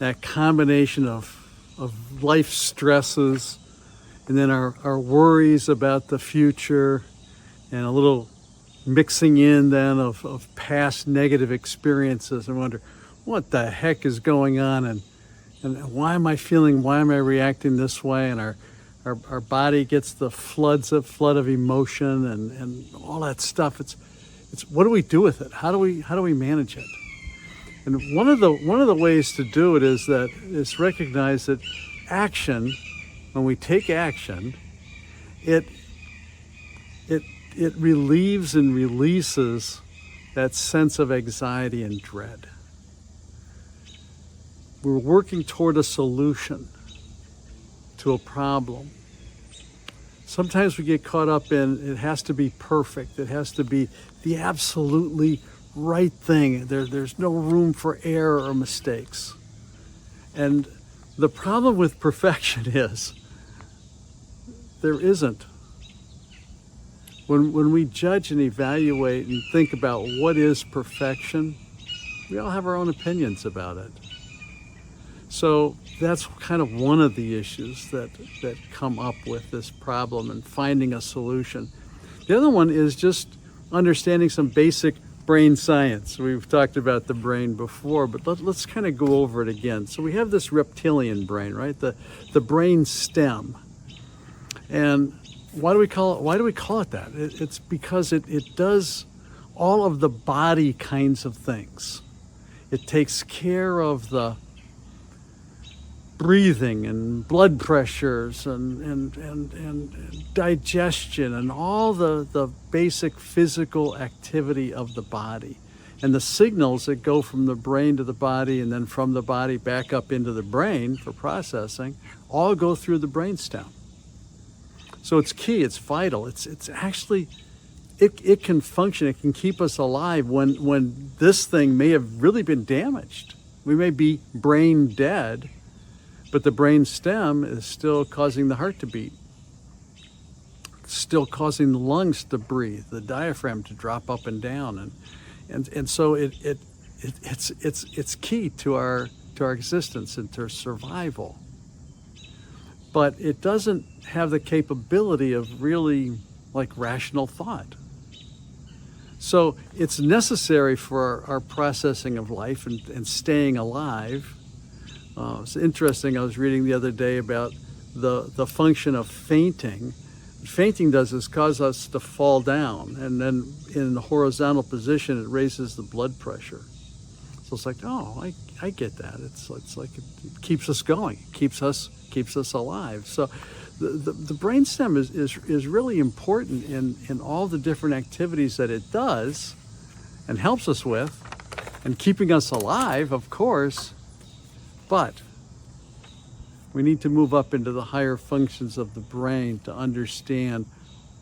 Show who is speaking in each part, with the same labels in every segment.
Speaker 1: that combination of life stresses, and then our worries about the future, and a little mixing in then of past negative experiences, and wonder what the heck is going on, and why am I reacting this way, and our body gets the flood of emotion and all that stuff. It's what do we do with it? How do we manage it? And one of the ways to do it is recognize that action, when we take action, it relieves and releases that sense of anxiety and dread. We're working toward a solution to a problem. Sometimes we get caught up in it has to be perfect. It has to be the absolutely right thing. There's no room for error or mistakes. And the problem with perfection is there isn't. When we judge and evaluate and think about what is perfection, we all have our own opinions about it. So that's kind of one of the issues that come up with this problem and finding a solution. The other one is just understanding some basic brain science. We've talked about the brain before, but let's kind of go over it again. So we have this reptilian brain, right? The brain stem. And why do we call it that? It's because it does all of the body kinds of things. It takes care of the breathing and blood pressures and digestion and all the basic physical activity of the body, and the signals that go from the brain to the body and then from the body back up into the brain for processing all go through the brain stem. So it's key, it's vital, it's actually it can function, it can keep us alive when this thing may have really been damaged. We may be brain dead, but the brain stem is still causing the heart to beat, still causing the lungs to breathe, the diaphragm to drop up and down, and so it's key to our existence and to our survival. But it doesn't have the capability of really like rational thought. So it's necessary for our processing of life and staying alive. It's interesting, I was reading the other day about the function of fainting. What fainting does is cause us to fall down, and then in the horizontal position it raises the blood pressure. So it's like, oh, I get that. It's like it keeps us going, it keeps us alive. So the brainstem is really important in all the different activities that it does and helps us with, and keeping us alive, of course. But we need to move up into the higher functions of the brain to understand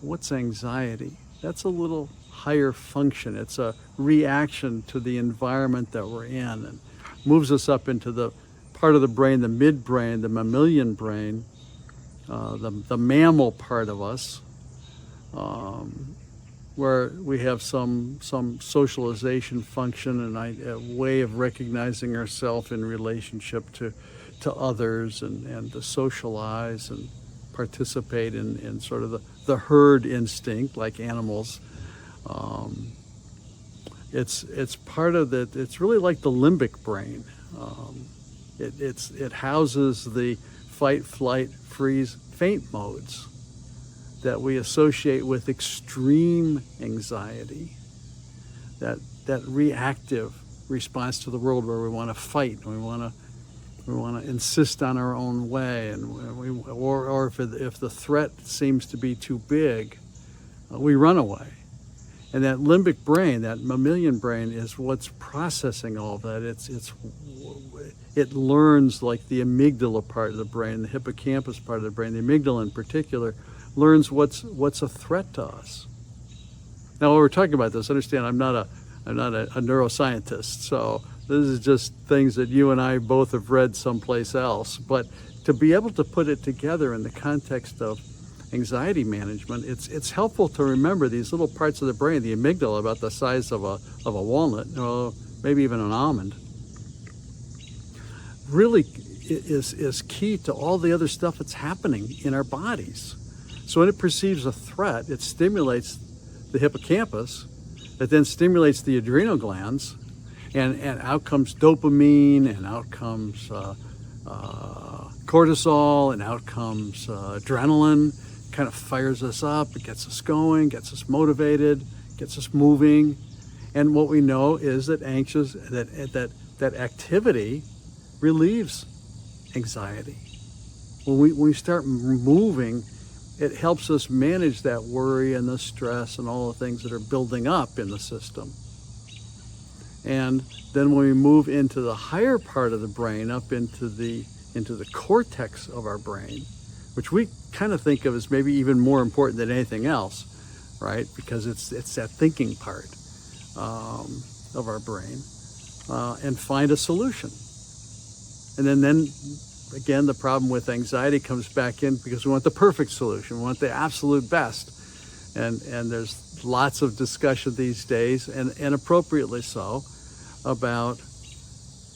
Speaker 1: what's anxiety. That's a little higher function. It's a reaction to the environment that we're in, and moves us up into the part of the brain, the midbrain, the mammalian brain, the mammal part of us, where we have some socialization function and a way of recognizing ourselves in relationship to others, and to socialize and participate in sort of the herd instinct like animals. It's part of that. It's really like the limbic brain. It houses the fight, flight, freeze, faint modes that we associate with extreme anxiety, that reactive response to the world where we want to fight and we want to insist on our own way, and or if the threat seems to be too big, we run away. And that limbic brain, that mammalian brain, is what's processing all of that. It learns, like the amygdala part of the brain, the hippocampus part of the brain, the amygdala in particular, learns what's a threat to us. Now, while we're talking about this, understand I'm not a neuroscientist, so this is just things that you and I both have read someplace else. But to be able to put it together in the context of anxiety management, it's helpful to remember these little parts of the brain, the amygdala about the size of a walnut, or maybe even an almond, really is key to all the other stuff that's happening in our bodies. So when it perceives a threat, it stimulates the hippocampus, that then stimulates the adrenal glands, and out comes dopamine, and out comes cortisol, and out comes adrenaline. Kind of fires us up, it gets us going, gets us motivated, gets us moving. And what we know is that that activity relieves anxiety. When we start moving, it helps us manage that worry and the stress and all the things that are building up in the system. And then when we move into the higher part of the brain, up into the cortex of our brain, which we kind of think of as maybe even more important than anything else, right? Because it's that thinking part of our brain, and find a solution. And then again, the problem with anxiety comes back in because we want the perfect solution. We want the absolute best. And there's lots of discussion these days, and appropriately so, about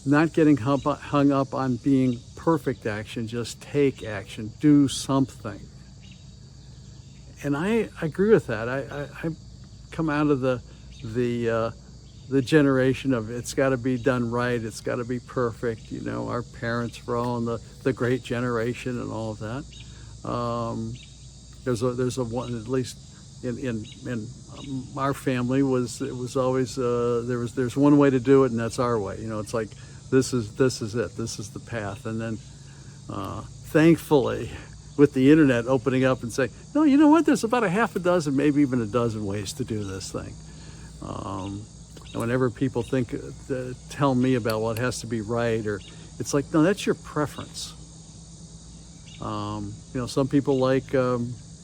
Speaker 1: not getting hung up on being perfect action. Just take action, do something. And I agree with that. I come out of the generation of it's got to be done right, it's got to be perfect. You know, our parents were all in the great generation and all of that. There's a one, at least in our family, it was always there's one way to do it, and that's our way. You know, it's like this is it, this is the path. And then thankfully, with the internet opening up and saying, no, you know what, there's about a half a dozen, maybe even a dozen ways to do this thing. And whenever people tell me about, well, it has to be right, or it's like, no, that's your preference. You know, some people like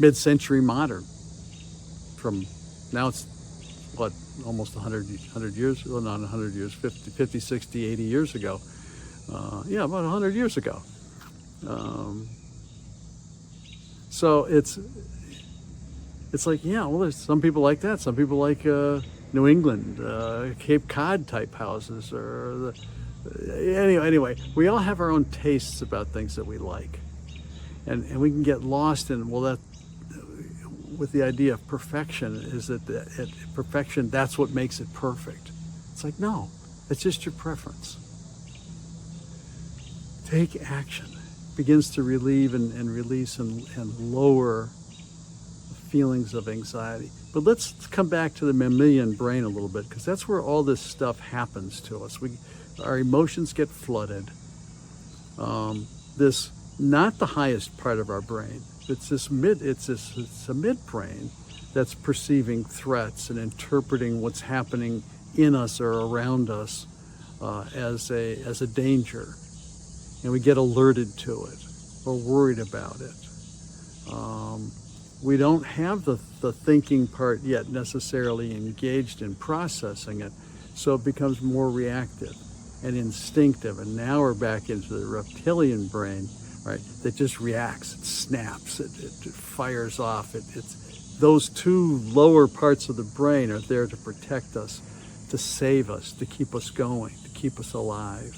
Speaker 1: mid-century modern. From now it's what, almost 100 years, well, not 100 years, 50, 60, 80 years ago. Yeah, about 100 years ago. So it's like, yeah, well, there's some people like that. Some people like New England, Cape Cod type houses, or anyway, we all have our own tastes about things that we like, and we can get lost in, well, that with the idea of perfection, is that perfection, that's what makes it perfect. It's like, no, it's just your preference. Take action. Begins to relieve and release and lower feelings of anxiety. But let's come back to the mammalian brain a little bit, because that's where all this stuff happens to us. Our emotions get flooded. This, not the highest part of our brain. It's a midbrain that's perceiving threats and interpreting what's happening in us or around us as a danger, and we get alerted to it or worried about it. We don't have the thinking part yet necessarily engaged in processing it, so it becomes more reactive and instinctive. And now we're back into the reptilian brain, right? That just reacts, it snaps, it fires off. It's those two lower parts of the brain are there to protect us, to save us, to keep us going, to keep us alive.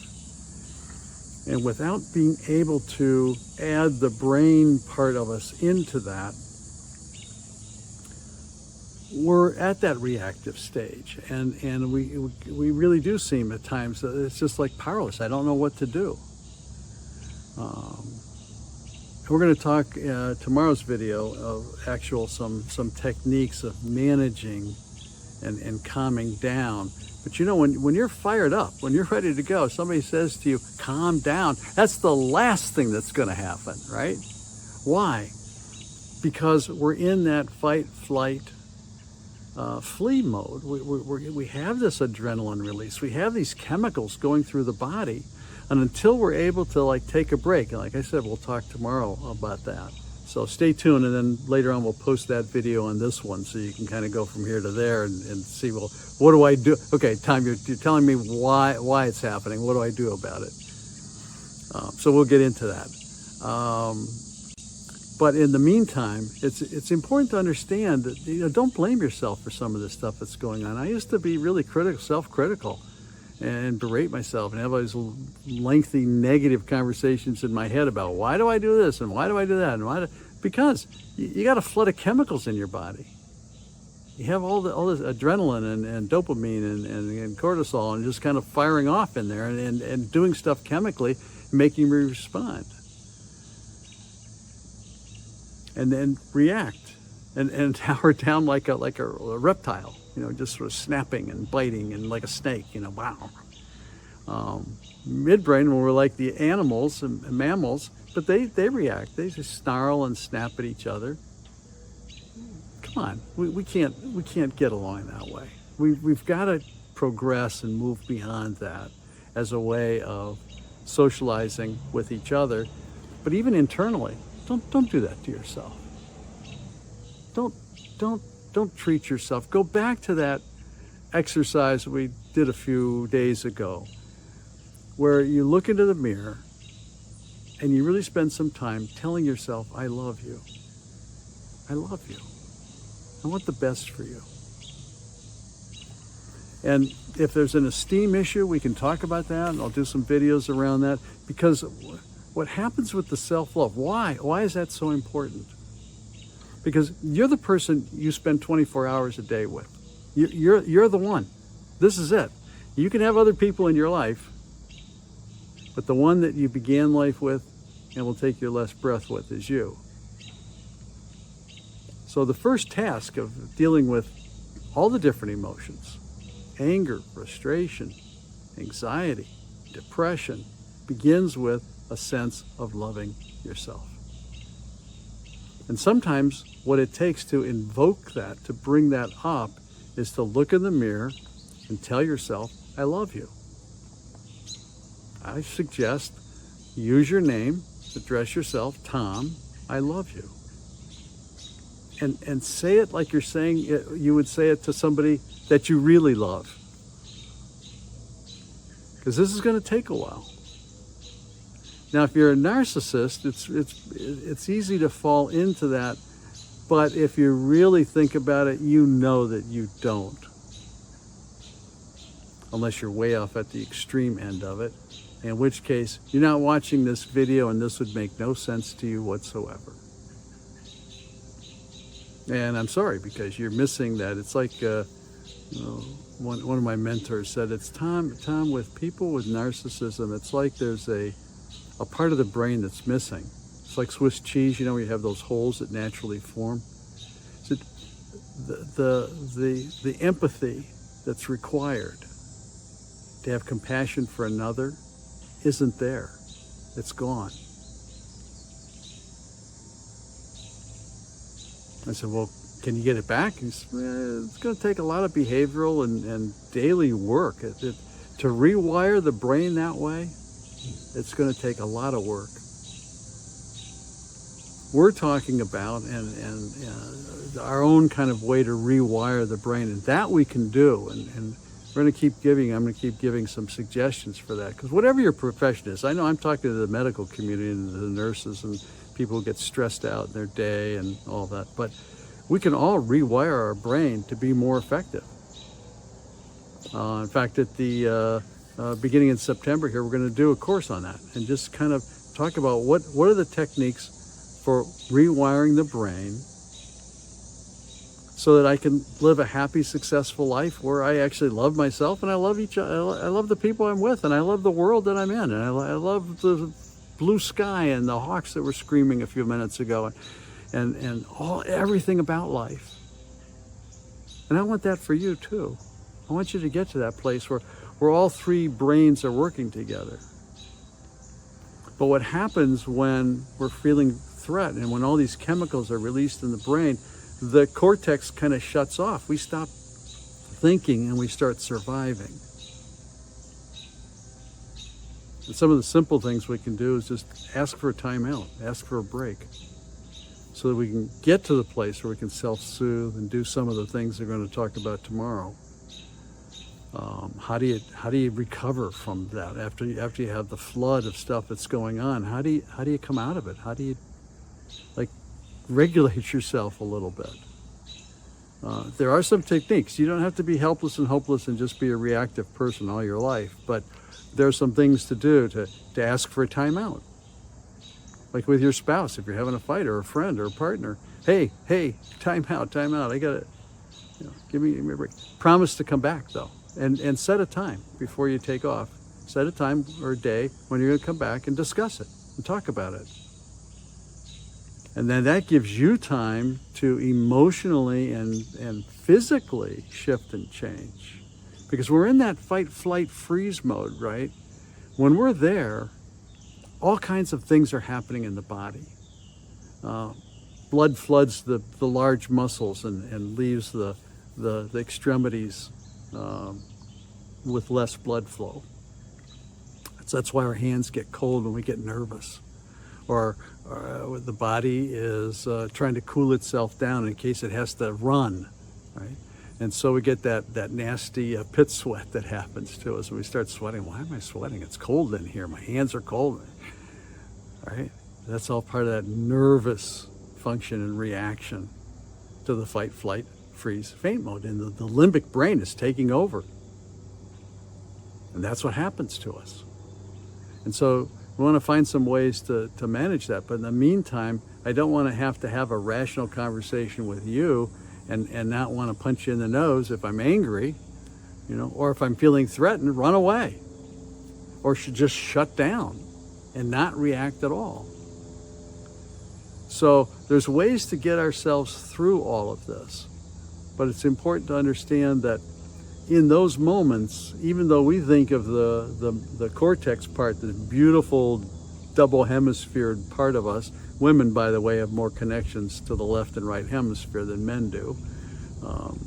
Speaker 1: And without being able to add the brain part of us into that, we're at that reactive stage, and we really do seem at times that it's just like powerless. I don't know what to do. We're going to talk tomorrow's video of some techniques of managing and calming down. But you know, when you're fired up, when you're ready to go, somebody says to you, calm down, that's the last thing that's going to happen, right? Why? Because we're in that fight, flight, flee mode. We have this adrenaline release. We have these chemicals going through the body. And until we're able to like take a break, and like I said, we'll talk tomorrow about that. So stay tuned, and then later on we'll post that video on this one, so you can kind of go from here to there and see, well, what do I do? Okay, Tom, you're telling me why it's happening. What do I do about it? So we'll get into that. But in the meantime, it's important to understand that, don't blame yourself for some of this stuff that's going on. I used to be really self-critical, and berate myself and have all these lengthy negative conversations in my head about why do I do this and why do I do that and because you got a flood of chemicals in your body. You have all this adrenaline and dopamine and cortisol and just kind of firing off in there and doing stuff chemically, making me respond and then react and power down like a reptile, just sort of snapping and biting and like a snake, wow. Midbrain, when we're like the animals and mammals, but they react. They just snarl and snap at each other. Come on, we can't get along that way. We've got to progress and move beyond that as a way of socializing with each other, but even internally. Don't do that to yourself. Don't treat yourself. Go back to that exercise we did a few days ago, where you look into the mirror and you really spend some time telling yourself, I love you. I love you. I want the best for you. And if there's an esteem issue, we can talk about that, and I'll do some videos around that, because what happens with the self-love, why is that so important? Because you're the person you spend 24 hours a day with. You're the one. This is it. You can have other people in your life, but the one that you began life with and will take your last breath with is you. So the first task of dealing with all the different emotions, anger, frustration, anxiety, depression, begins with a sense of loving yourself. And sometimes what it takes to invoke that, to bring that up, is to look in the mirror and tell yourself, I love you. I suggest use your name, address yourself, Tom, I love you. And say it like you're saying you would say it to somebody that you really love. Because this is going to take a while. Now, if you're a narcissist, it's easy to fall into that, but if you really think about it, you know that you don't. Unless you're way off at the extreme end of it, in which case you're not watching this video and this would make no sense to you whatsoever. And I'm sorry, because you're missing that. It's like one of my mentors said, it's Tom, with people with narcissism, it's like there's a part of the brain that's missing. It's like Swiss cheese, where you have those holes that naturally form. So the empathy that's required to have compassion for another isn't there. It's gone. I said, well, can you get it back? He said, it's going to take a lot of behavioral and daily work. To rewire the brain that way, it's going to take a lot of work. We're talking about and our own kind of way to rewire the brain, and that we can do. And we're going to keep giving. I'm going to keep giving some suggestions for that, because whatever your profession is, I know I'm talking to the medical community and the nurses and people who get stressed out in their day and all that, but we can all rewire our brain to be more effective. In fact, at the beginning in September here, we're going to do a course on that and just kind of talk about what are the techniques for rewiring the brain so that I can live a happy, successful life where I actually love myself and I love I love the people I'm with, and I love the world that I'm in, and I love the blue sky and the hawks that were screaming a few minutes ago, and everything about life. And I want that for you too. I want you to get to that place where all three brains are working together. But what happens when we're feeling threat and when all these chemicals are released in the brain, the cortex kind of shuts off. We stop thinking and we start surviving. And some of the simple things we can do is just ask for a timeout, ask for a break, so that we can get to the place where we can self-soothe and do some of the things we're going to talk about tomorrow. How do you recover from that after you have the flood of stuff that's going on? How do you come out of it? How do you regulate yourself a little bit? There are some techniques. You don't have to be helpless and hopeless and just be a reactive person all your life, but there's some things to do to ask for a timeout. Like with your spouse, if you're having a fight, or a friend or a partner, hey, time out. I gotta, give me a break. Promise to come back though, and set a time before you take off. Set a time or a day when you're gonna come back and discuss it and talk about it. And then that gives you time to emotionally and physically shift and change. Because we're in that fight, flight, freeze mode, right? When we're there, all kinds of things are happening in the body. Blood floods the large muscles and leaves the extremities with less blood flow. So that's why our hands get cold when we get nervous. Or the body is trying to cool itself down in case it has to run, right? And so we get that nasty pit sweat that happens to us when we start sweating. Why am I sweating? It's cold in here. My hands are cold, right? That's all part of that nervous function and reaction to the fight, flight, freeze, faint mode. And the limbic brain is taking over. And that's what happens to us. And so we want to find some ways to manage that. But in the meantime, I don't want to have a rational conversation with you and not want to punch you in the nose if I'm angry, or if I'm feeling threatened, run away. Or should just shut down and not react at all. So there's ways to get ourselves through all of this. But it's important to understand that in those moments, even though we think of the cortex part, the beautiful double hemisphered part of us, women, by the way, have more connections to the left and right hemisphere than men do.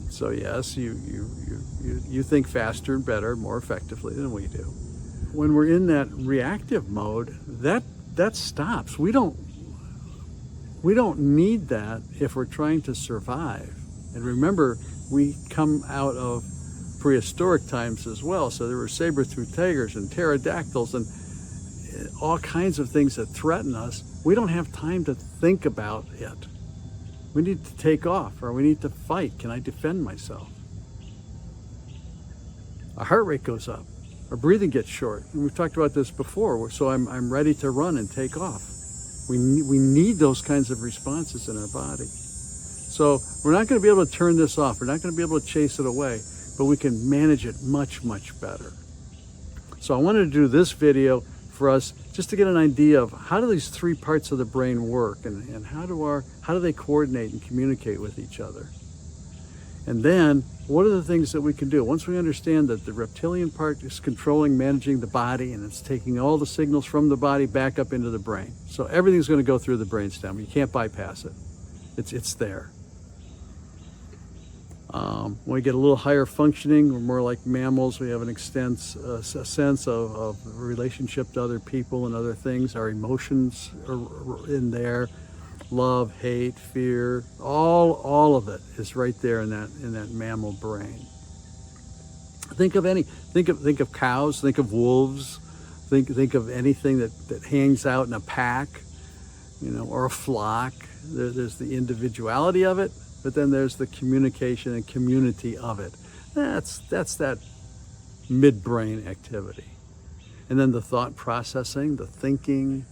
Speaker 1: So yes, you think faster and better, more effectively than we do. When we're in that reactive mode, that stops. We don't need that if we're trying to survive. And remember, we come out of prehistoric times as well. So there were saber-toothed tigers and pterodactyls and all kinds of things that threaten us. We don't have time to think about it. We need to take off, or we need to fight. Can I defend myself? Our heart rate goes up. Our breathing gets short. And we've talked about this before. So I'm ready to run and take off. We need those kinds of responses in our body. So we're not going to be able to turn this off. We're not going to be able to chase it away, but we can manage it much, much better. So I wanted to do this video for us just to get an idea of how do these three parts of the brain work, and how do they coordinate and communicate with each other. And then what are the things that we can do once we understand that the reptilian part is controlling, managing the body, and it's taking all the signals from the body back up into the brain. So everything's going to go through the brainstem. You can't bypass it. It's there. When we get a little higher functioning, we're more like mammals. We have a sense of relationship to other people and other things. Our emotions are in there. Love, hate, fear, all of it is right there in that mammal brain. Think of cows, think of wolves, think of anything that hangs out in a pack, or a flock. There's the individuality of it, but then there's the communication and community of it. That's that midbrain activity. And then the thought processing, the thinking,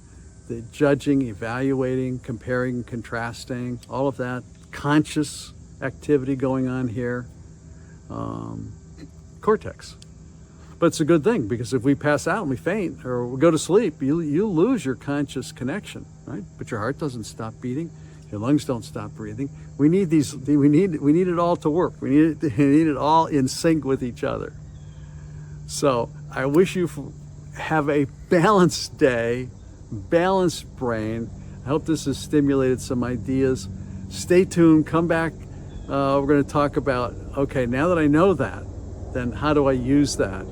Speaker 1: the judging, evaluating, comparing, contrasting, all of that conscious activity going on here. Cortex. But it's a good thing, because if we pass out and we faint or we go to sleep, you lose your conscious connection, right? But your heart doesn't stop beating. Your lungs don't stop breathing. We need it all to work. We need it all in sync with each other. So I wish you have a balanced day, balanced brain. I hope this has stimulated some ideas. Stay tuned, come back. We're going to talk about, okay, now that I know that, then how do I use that?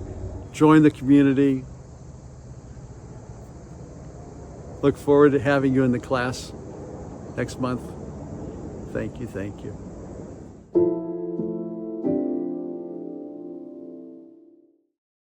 Speaker 1: Join the community. Look forward to having you in the class next month. Thank you.